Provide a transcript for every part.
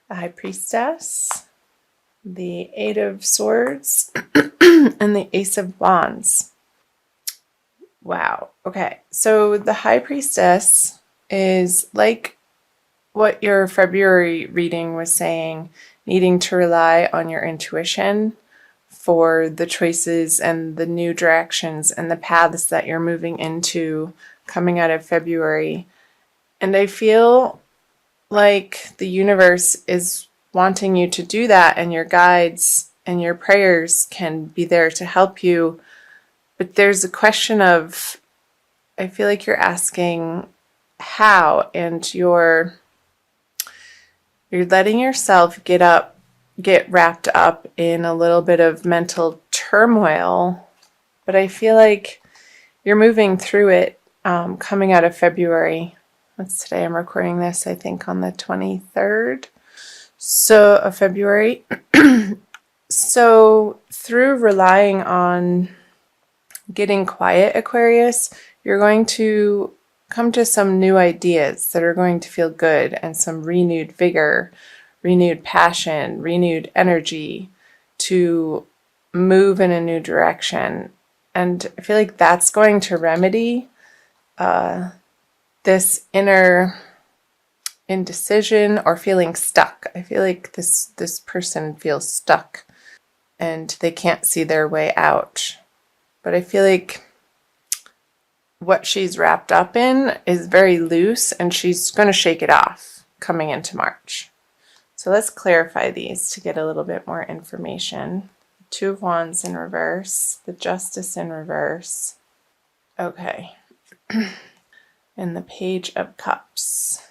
the High Priestess, the Eight of Swords, and the Ace of Wands. Wow. Okay. So the High Priestess is like what your February reading was saying, needing to rely on your intuition for the choices and the new directions and the paths that you're moving into coming out of February. And I feel like the universe is wanting you to do that, and your guides and your prayers can be there to help you. But there's a question of, I feel like you're asking how, and you're letting yourself get wrapped up in a little bit of mental turmoil. But I feel like you're moving through it coming out of February. What's today? I'm recording this, I think, on the 23rd of February. So through relying on getting quiet, Aquarius, you're going to come to some new ideas that are going to feel good, and some renewed vigor, renewed passion, renewed energy to move in a new direction. And I feel like that's going to remedy this inner indecision or feeling stuck. I feel like this person feels stuck and they can't see their way out. But I feel like what she's wrapped up in is very loose, and she's going to shake it off coming into March. So let's clarify these to get a little bit more information. Two of Wands in reverse, the Justice in reverse. Okay. And the Page of Cups.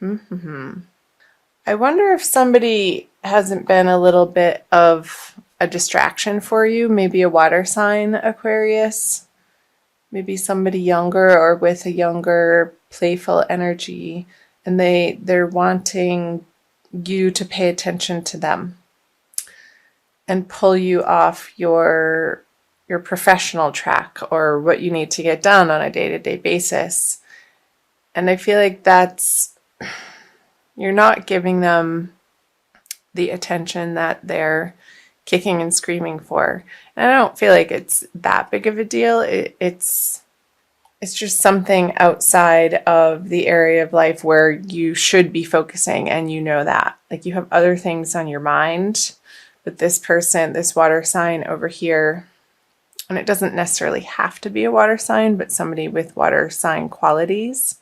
I wonder if somebody hasn't been a little bit of a distraction for you, maybe a water sign, Aquarius. Maybe somebody younger or with a younger, playful energy, and they're wanting you to pay attention to them and pull you off your professional track or what you need to get done on a day-to-day basis. And I feel like you're not giving them the attention that they're kicking and screaming for. And I don't feel like it's that big of a deal. It's just something outside of the area of life where you should be focusing, and you know that. Like, you have other things on your mind, but this person, this water sign over here, and it doesn't necessarily have to be a water sign, but somebody with water sign qualities,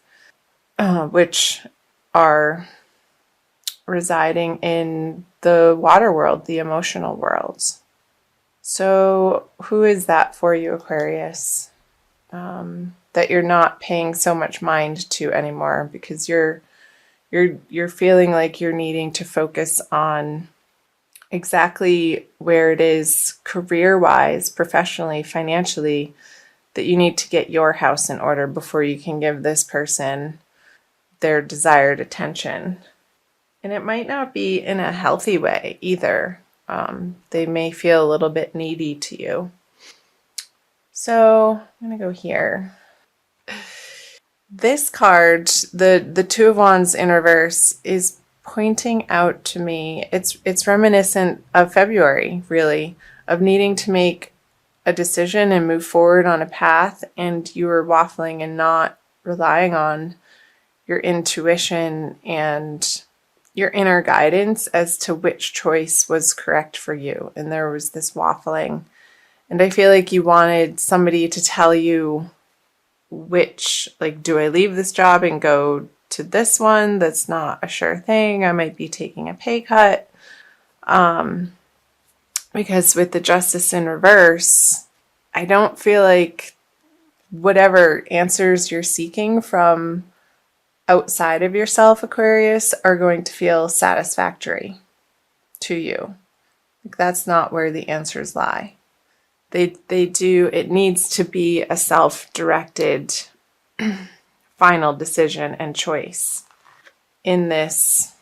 which are residing in the water world, the emotional world. So who is that for you, Aquarius? That you're not paying so much mind to anymore, because you're feeling like you're needing to focus on exactly where it is career-wise, professionally, financially, that you need to get your house in order before you can give this person their desired attention. And it might not be in a healthy way either. They may feel a little bit needy to you. So I'm going to go here. This card, the Two of Wands in reverse, is pointing out to me, it's reminiscent of February, really, of needing to make a decision and move forward on a path, and you were waffling and not relying on your intuition and your inner guidance as to which choice was correct for you. And there was this waffling. And I feel like you wanted somebody to tell you which, like, do I leave this job and go to this one that's not a sure thing? I might be taking a pay cut. Because with the Justice in reverse, I don't feel like whatever answers you're seeking from outside of yourself, Aquarius, are going to feel satisfactory to you. Like, that's not where the answers lie. It needs to be a self-directed final decision and choice in this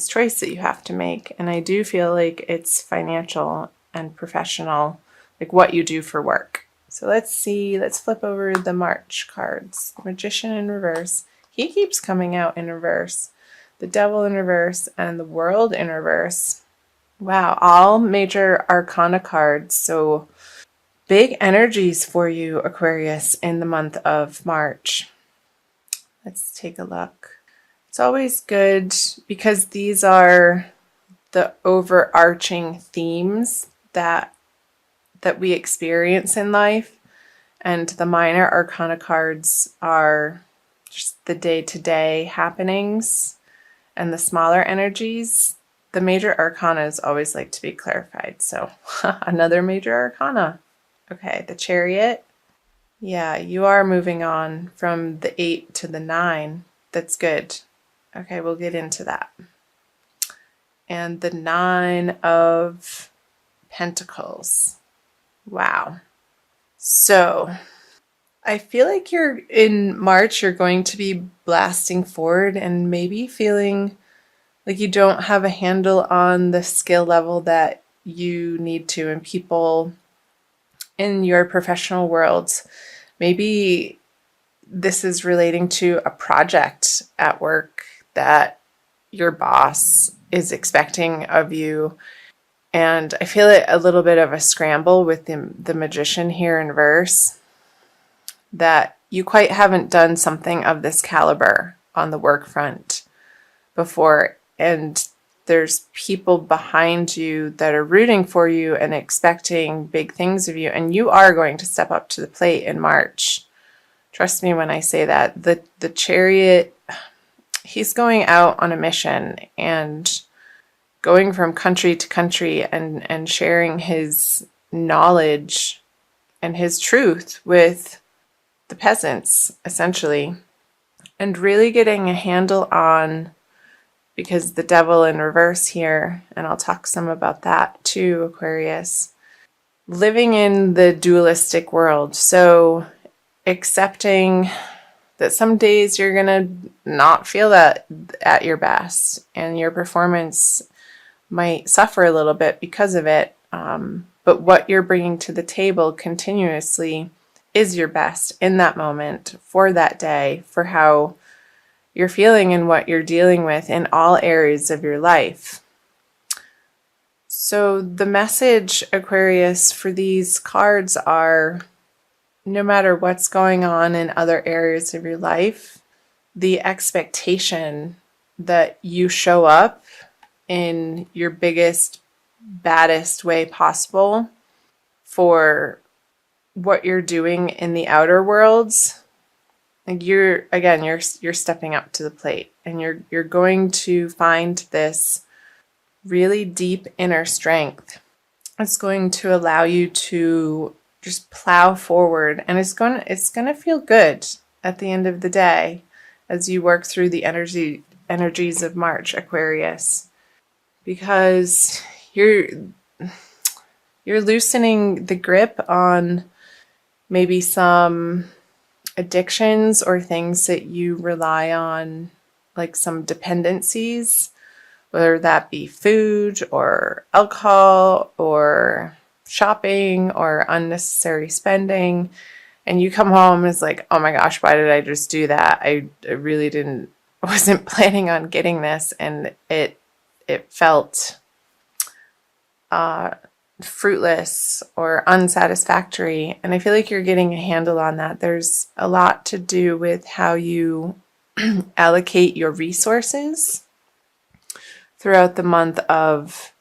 choice that you have to make. And I do feel like it's financial and professional, like what you do for work. So let's flip over the March cards. Magician in reverse. He keeps coming out in reverse. the Devil in reverse, and the World in reverse. Wow, all major arcana cards. So big energies for you, Aquarius, in the month of March. Let's take a look. It's always good because these are the overarching themes that we experience in life, and the minor arcana cards are just the day-to-day happenings and the smaller energies. The major arcanas always like to be clarified. So another major arcana. Okay, the Chariot. Yeah, you are moving on from the 8 to the 9. That's good. Okay, we'll get into that. And the 9 of Pentacles. Wow. So I feel like you're in March, you're going to be blasting forward and maybe feeling like you don't have a handle on the skill level that you need to, and people in your professional worlds. Maybe this is relating to a project at work that your boss is expecting of you. And I feel it a little bit of a scramble with the Magician here in reverse, that you quite haven't done something of this caliber on the work front before. And there's people behind you that are rooting for you and expecting big things of you. And you are going to step up to the plate in March. Trust me when I say that. The Chariot, he's going out on a mission and going from country to country and sharing his knowledge and his truth with the peasants, essentially, and really getting a handle on, because the Devil in reverse here, and I'll talk some about that too, Aquarius, living in the dualistic world. So accepting that some days you're going to not feel that at your best, and your performance might suffer a little bit because of it. But what you're bringing to the table continuously is your best in that moment, for that day, for how you're feeling and what you're dealing with in all areas of your life. So the message, Aquarius, for these cards are, no matter what's going on in other areas of your life, the expectation that you show up in your biggest, baddest way possible for what you're doing in the outer worlds. Like you're stepping up to the plate, and you're going to find this really deep inner strength. It's going to allow you to just plow forward, and it's gonna feel good at the end of the day as you work through the energies of March, Aquarius, because you're loosening the grip on maybe some addictions or things that you rely on, like some dependencies, whether that be food or alcohol or shopping or unnecessary spending. And you come home and it's like, oh my gosh, why did I just do that? I really wasn't planning on getting this, and it felt fruitless or unsatisfactory. And I feel like you're getting a handle on that. There's a lot to do with how you allocate your resources throughout the month of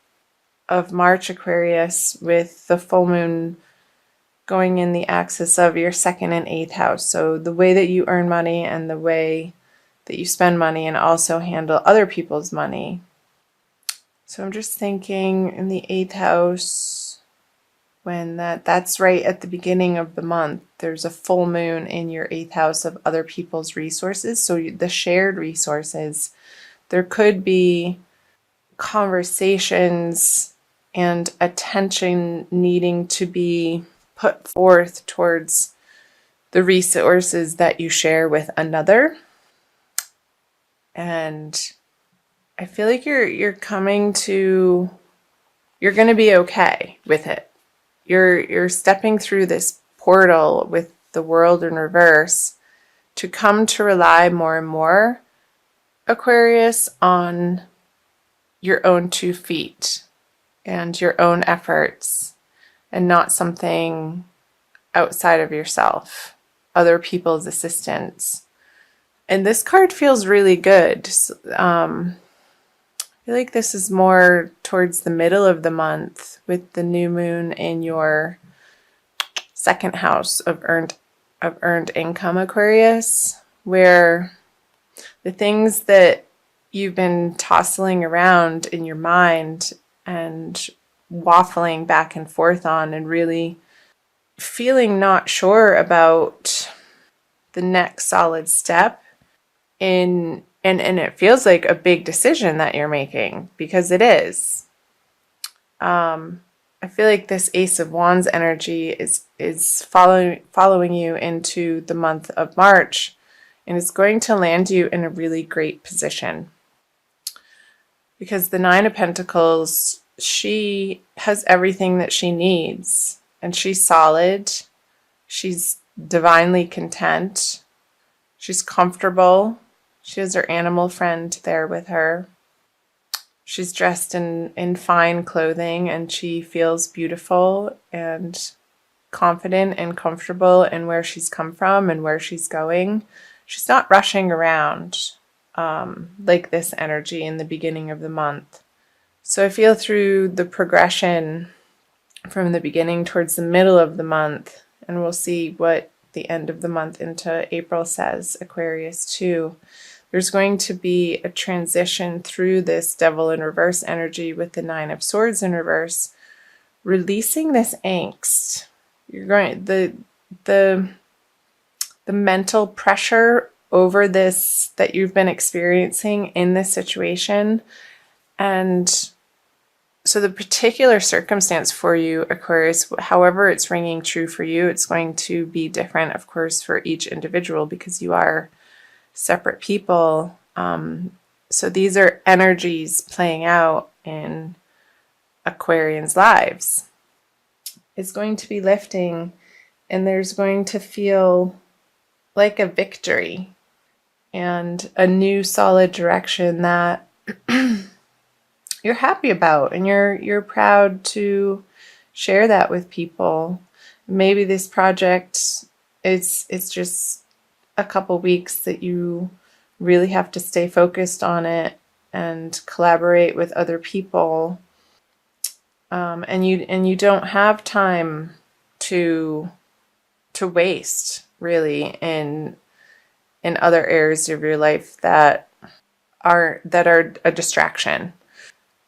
March, Aquarius, with the full moon going in the axis of your 2nd and 8th house. So the way that you earn money and the way that you spend money, and also handle other people's money. So I'm just thinking in the 8th house, when that's right at the beginning of the month, there's a full moon in your 8th house of other people's resources. So the shared resources, there could be conversations and attention needing to be put forth towards the resources that you share with another. And I feel like you're going to be okay with it. You're stepping through this portal with the World in reverse to come to rely more and more Aquarius, on your own 2 feet and your own efforts, and not something outside of yourself, other people's assistance. And this card feels really good. I feel like this is more towards the middle of the month with the new moon in your second house of earned income, Aquarius, where the things that you've been tossing around in your mind and waffling back and forth on, and really feeling not sure about the next solid step in, and it feels like a big decision that you're making, because it is. I feel like this Ace of Wands energy is following you into the month of March, and it's going to land you in a really great position. Because the Nine of Pentacles, she has everything that she needs, and she's solid. She's divinely content. She's comfortable. She has her animal friend there with her. She's dressed in fine clothing, and she feels beautiful and confident and comfortable in where she's come from and where she's going. She's not rushing around like this energy in the beginning of the month. So I feel through the progression from the beginning towards the middle of the month, and we'll see what the end of the month into April says, Aquarius too. There's going to be a transition through this Devil in reverse energy with the Nine of Swords in reverse, releasing this angst. You're going the mental pressure over this that you've been experiencing in this situation. And so the particular circumstance for you, Aquarius, however it's ringing true for you, it's going to be different, of course, for each individual, because you are separate people. So these are energies playing out in Aquarians' lives. It's going to be lifting, and there's going to feel like a victory and a new solid direction that you're happy about, and you're proud to share that with people. Maybe this project, it's just a couple weeks that you really have to stay focused on it and collaborate with other people, and you don't have time to waste really in other areas of your life that are a distraction.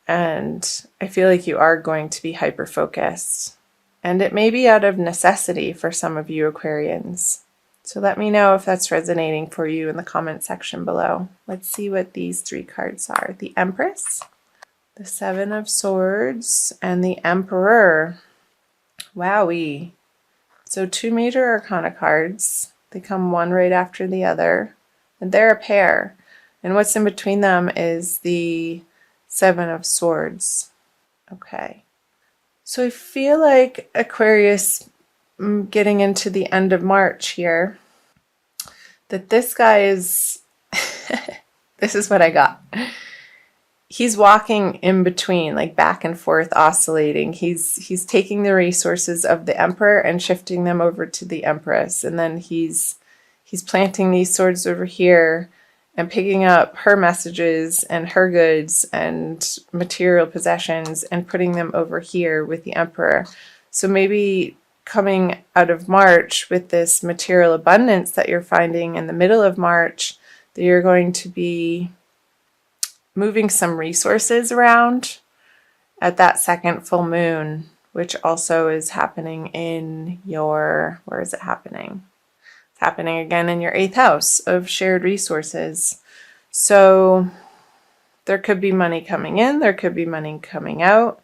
And I feel like you are going to be hyper focused, and it may be out of necessity for some of you Aquarians. So let me know if that's resonating for you in the comment section below. Let's see what these 3 cards are. The Empress, the Seven of Swords, and the Emperor. Wowee. So 2 major arcana cards. They come one right after the other, and they're a pair. And what's in between them is the Seven of Swords. Okay. So I feel like Aquarius, getting into the end of March here, that this guy is, this is what I got. He's walking in between, like back and forth, oscillating. He's taking the resources of the Emperor and shifting them over to the Empress, and then he's planting these swords over here and picking up her messages and her goods and material possessions and putting them over here with the Emperor. So maybe coming out of March with this material abundance that you're finding in the middle of March, that you're going to be moving some resources around at that second full moon, which also is happening in your, where is it happening? It's happening again in your 8th house of shared resources. So there could be money coming in, there could be money coming out,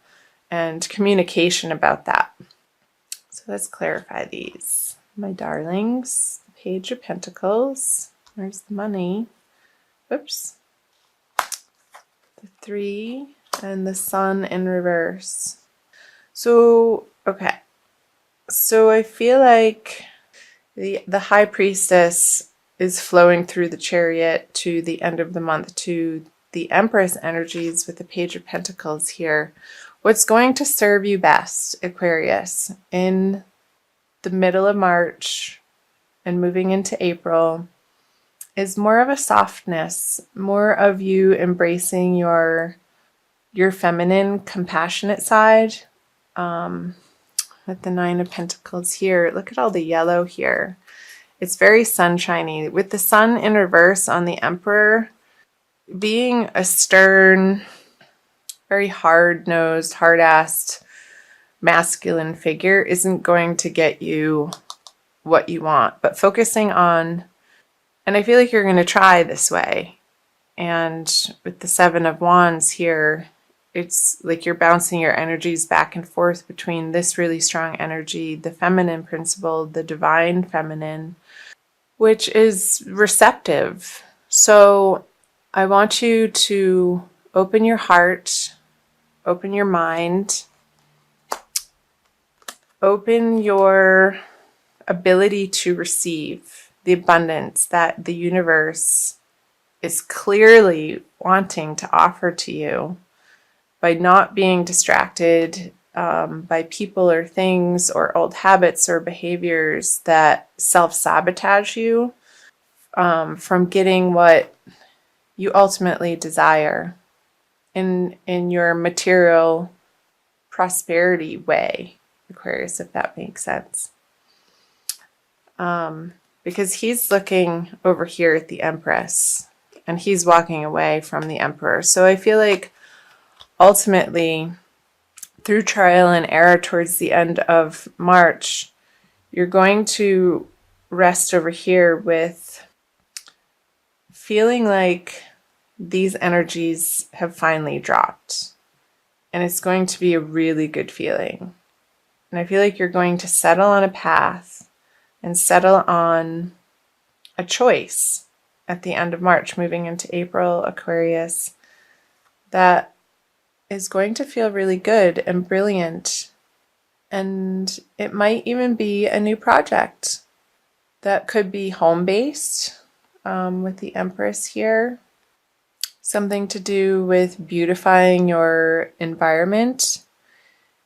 and communication about that. So let's clarify these. My darlings, the Page of Pentacles, there's the money. Oops. The 3 and the Sun in reverse. So, okay. So I feel like the High Priestess is flowing through the Chariot to the end of the month to the Empress energies with the Page of Pentacles here. What's going to serve you best, Aquarius, in the middle of March and moving into April is more of a softness, more of you embracing your feminine, compassionate side. With the Nine of Pentacles here, look at all the yellow here. It's very sunshiny. With the sun in reverse on the Emperor, being a stern, very hard-nosed, hard-assed, masculine figure isn't going to get you what you want. But focusing on, and I feel like you're going to try this way. And with the Seven of Wands here, it's like you're bouncing your energies back and forth between this really strong energy, the feminine principle, the divine feminine, which is receptive. So I want you to open your heart, open your mind, open your ability to receive the abundance that the universe is clearly wanting to offer to you by not being distracted by people or things or old habits or behaviors that self-sabotage you from getting what you ultimately desire in your material prosperity way, Aquarius, if that makes sense. Because he's looking over here at the Empress and he's walking away from the Emperor. So I feel like ultimately, through trial and error towards the end of March, you're going to rest over here with feeling like these energies have finally dropped. And it's going to be a really good feeling. And I feel like you're going to settle on a path and settle on a choice at the end of March, moving into April, Aquarius, that is going to feel really good and brilliant. And it might even be a new project that could be home-based with the Empress here. Something to do with beautifying your environment.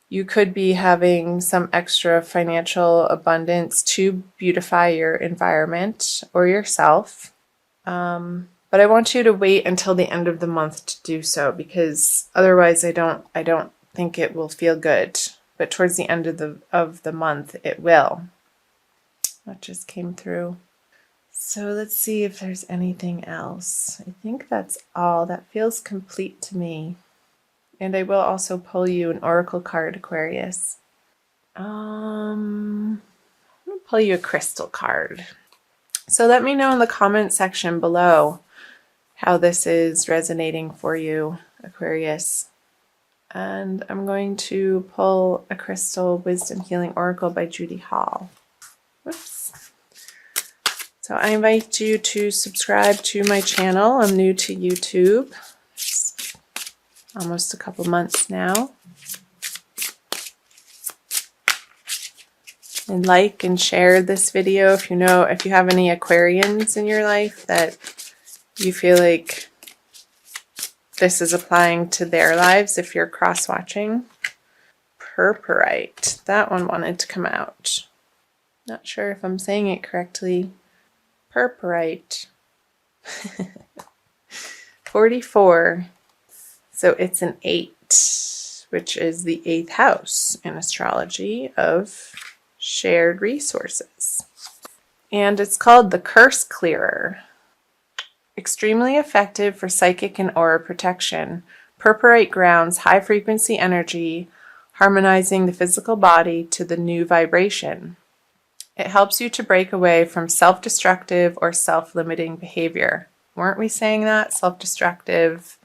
You could be having some extra financial abundance to beautify your environment or yourself. But I want you to wait until the end of the month to do so, because otherwise I don't think it will feel good. But towards the end of the month it will. That just came through. So let's see if there's anything else. I think that's all. That feels complete to me. And I will also pull you an oracle card, Aquarius. I'm going to pull you a crystal card. So let me know in the comment section below how this is resonating for you, Aquarius. And I'm going to pull a crystal wisdom healing oracle by Judy Hall. Whoops. So I invite you to subscribe to my channel. I'm new to YouTube. It's almost a couple months now. And like and share this video if you have any Aquarians in your life that you feel like this is applying to their lives, if you're cross-watching. Purpurite. That one wanted to come out. Not sure if I'm saying it correctly. Purpurite. 44. So it's an 8, which is the 8th house in astrology of shared resources. And it's called the Curse Clearer. Extremely effective for psychic and aura protection. Purpurite grounds high frequency energy, harmonizing the physical body to the new vibration. It helps you to break away from self-destructive or self-limiting behavior. Weren't we saying that? Self-destructive,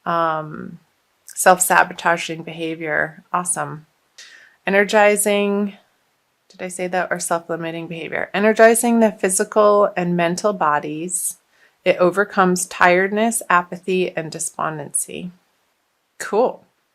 self-sabotaging behavior. Awesome. Energizing, did I say that? Or self-limiting behavior. Energizing the physical and mental bodies. It overcomes tiredness, apathy, and despondency. Cool.